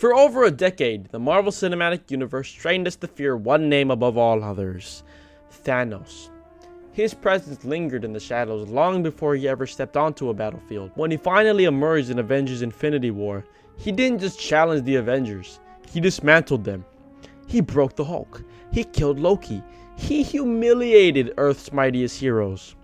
For over a decade, the Marvel Cinematic Universe trained us to fear one name above all others: Thanos. His presence lingered in the shadows long before he ever stepped onto a battlefield. When he finally emerged in Avengers Infinity War, he didn't just challenge the Avengers, he dismantled them. He broke the Hulk, he killed Loki, he humiliated Earth's mightiest heroes.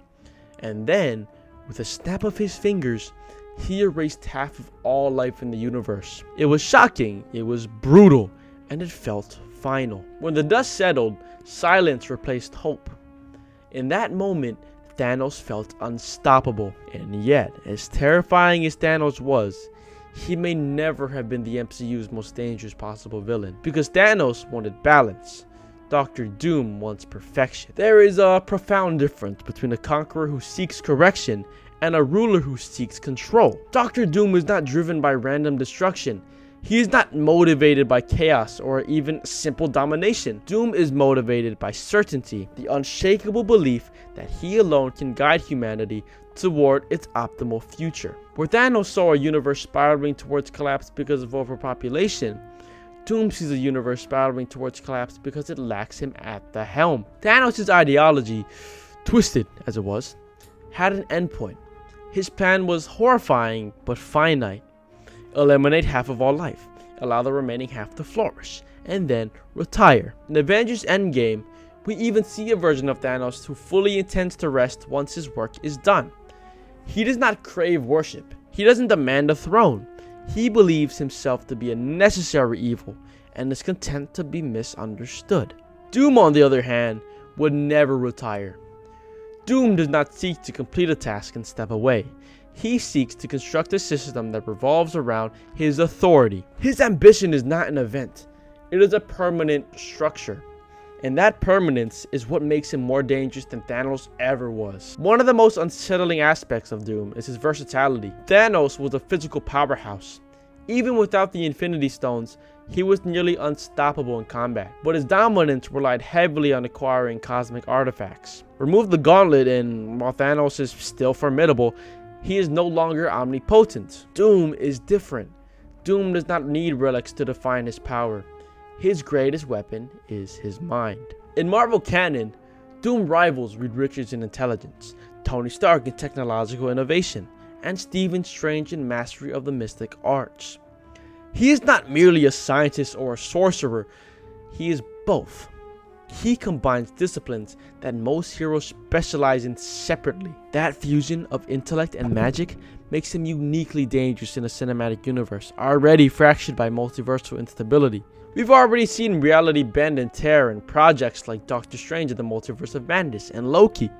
And then, with a snap of his fingers, he erased half of all life in the universe. It was shocking, it was brutal, and it felt final. When the dust settled, silence replaced hope. In that moment, Thanos felt unstoppable. And yet, as terrifying as Thanos was, he may never have been the MCU's most dangerous possible villain. Because Thanos wanted balance. Dr. Doom wants perfection. There is a profound difference between a conqueror who seeks correction and a ruler who seeks control. Dr. Doom is not driven by random destruction. He is not motivated by chaos or even simple domination. Doom is motivated by certainty, the unshakable belief that he alone can guide humanity toward its optimal future. Where Thanos saw a universe spiraling towards collapse because of overpopulation, Doom sees a universe spiraling towards collapse because it lacks him at the helm. Thanos' ideology, twisted as it was, had an endpoint. His plan was horrifying but finite. Eliminate half of all life, allow the remaining half to flourish, and then retire. In Avengers Endgame, we even see a version of Thanos who fully intends to rest once his work is done. He does not crave worship. He doesn't demand a throne. He believes himself to be a necessary evil and is content to be misunderstood. Doom, on the other hand, would never retire. Doom does not seek to complete a task and step away. He seeks to construct a system that revolves around his authority. His ambition is not an event. It is a permanent structure. And that permanence is what makes him more dangerous than Thanos ever was. One of the most unsettling aspects of Doom is his versatility. Thanos was a physical powerhouse. Even without the Infinity Stones, he was nearly unstoppable in combat, but his dominance relied heavily on acquiring cosmic artifacts. Remove the gauntlet and while Thanos is still formidable, he is no longer omnipotent. Doom is different. Doom does not need relics to define his power. His greatest weapon is his mind. In Marvel canon, Doom rivals Reed Richards in intelligence, Tony Stark in technological innovation, and Stephen Strange in mastery of the mystic arts. He is not merely a scientist or a sorcerer, he is both. He combines disciplines that most heroes specialize in separately. That fusion of intellect and magic makes him uniquely dangerous in a cinematic universe, already fractured by multiversal instability. We've already seen reality bend and tear in projects like Doctor Strange and the Multiverse of Madness and Loki.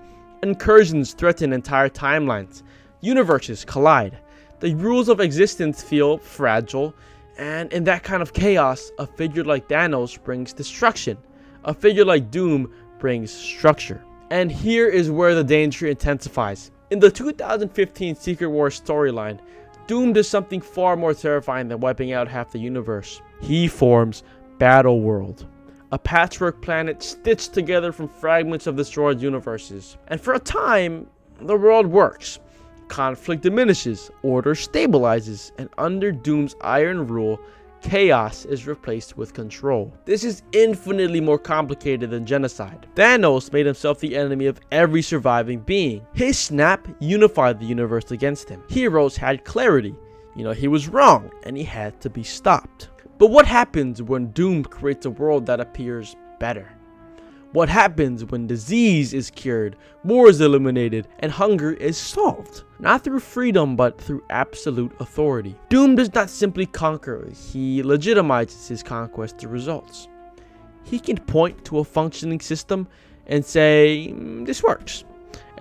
Incursions threaten entire timelines. Universes collide. The rules of existence feel fragile, and in that kind of chaos, a figure like Thanos brings destruction. A figure like Doom brings structure. And here is where the danger intensifies. In the 2015 Secret Wars storyline, Doom does something far more terrifying than wiping out half the universe. He forms Battleworld, a patchwork planet stitched together from fragments of destroyed universes. And for a time, the world works. Conflict diminishes, order stabilizes, and under Doom's iron rule, chaos is replaced with control. This is infinitely more complicated than genocide. Thanos made himself the enemy of every surviving being. His snap unified the universe against him. Heroes had clarity. He was wrong, and he had to be stopped. But what happens when Doom creates a world that appears better? What happens when disease is cured, war is eliminated, and hunger is solved? Not through freedom, but through absolute authority. Doom does not simply conquer, he legitimizes his conquest through results. He can point to a functioning system and say, this works.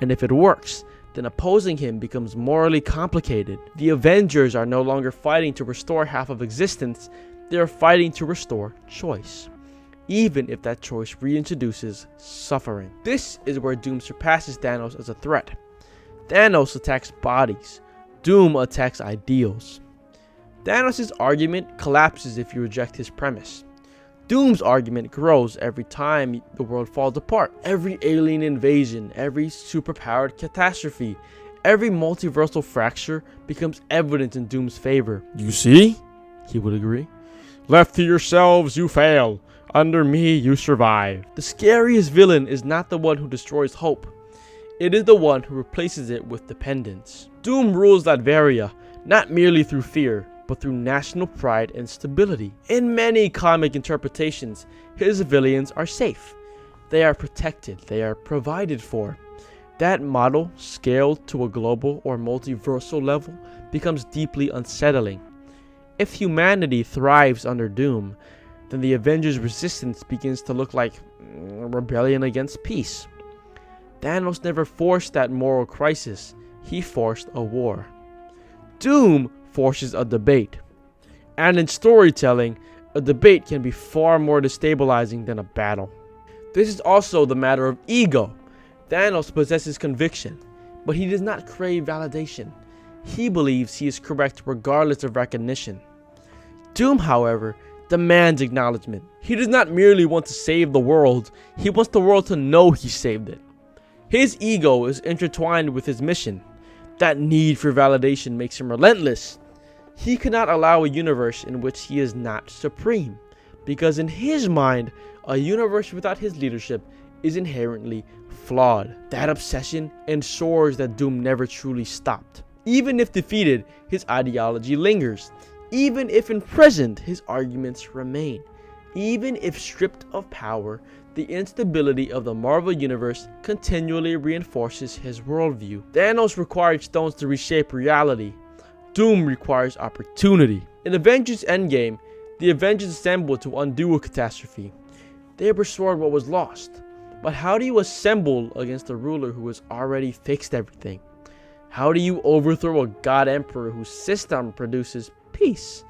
And if it works, then opposing him becomes morally complicated. The Avengers are no longer fighting to restore half of existence, they are fighting to restore choice, even if that choice reintroduces suffering. This is where Doom surpasses Thanos as a threat. Thanos attacks bodies, Doom attacks ideals. Thanos' argument collapses if you reject his premise. Doom's argument grows every time the world falls apart. Every alien invasion, every superpowered catastrophe, every multiversal fracture becomes evident in Doom's favor. You see? He would agree. Left to yourselves, you fail. Under me, you survive. The scariest villain is not the one who destroys hope. It is the one who replaces it with dependence. Doom rules Latveria, not merely through fear, but through national pride and stability. In many comic interpretations, his villains are safe. They are protected. They are provided for. That model, scaled to a global or multiversal level, becomes deeply unsettling. If humanity thrives under Doom, then the Avengers' resistance begins to look like a rebellion against peace. Thanos never forced that moral crisis. He forced a war. Doom forces a debate. And in storytelling, a debate can be far more destabilizing than a battle. This is also the matter of ego. Thanos possesses conviction, but he does not crave validation. He believes he is correct regardless of recognition. Doom, however, demands acknowledgement. He does not merely want to save the world, he wants the world to know he saved it. His ego is intertwined with his mission. That need for validation makes him relentless. He cannot allow a universe in which he is not supreme, because in his mind, a universe without his leadership is inherently flawed. That obsession ensures that Doom never truly stopped. Even if defeated, his ideology lingers. Even if imprisoned, his arguments remain. Even if stripped of power, the instability of the Marvel Universe continually reinforces his worldview. Thanos required stones to reshape reality. Doom requires opportunity. In Avengers Endgame, the Avengers assembled to undo a catastrophe. They restored what was lost. But how do you assemble against a ruler who has already fixed everything? How do you overthrow a god emperor whose system produces peace?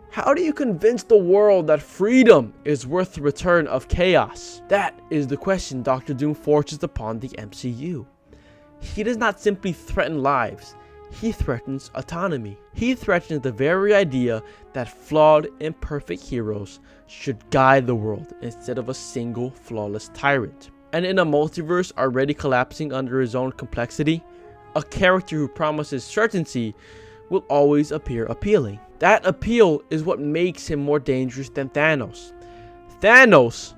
How do you convince the world that freedom is worth the return of chaos? That is the question Dr. Doom forces upon the MCU. He does not simply threaten lives, he threatens autonomy. He threatens the very idea that flawed, imperfect heroes should guide the world instead of a single, flawless tyrant. And in a multiverse already collapsing under his own complexity, a character who promises certainty will always appear appealing. That appeal is what makes him more dangerous than Thanos. Thanos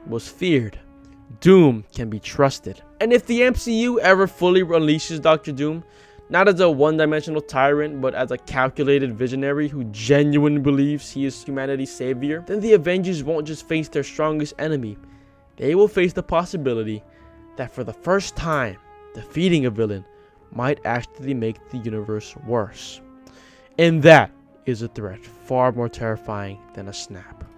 was feared. Doom can be trusted. And if the MCU ever fully unleashes Dr. Doom, not as a one-dimensional tyrant, but as a calculated visionary who genuinely believes he is humanity's savior, then the Avengers won't just face their strongest enemy. They will face the possibility that for the first time, defeating a villain might actually make the universe worse. And that is a threat far more terrifying than a snap.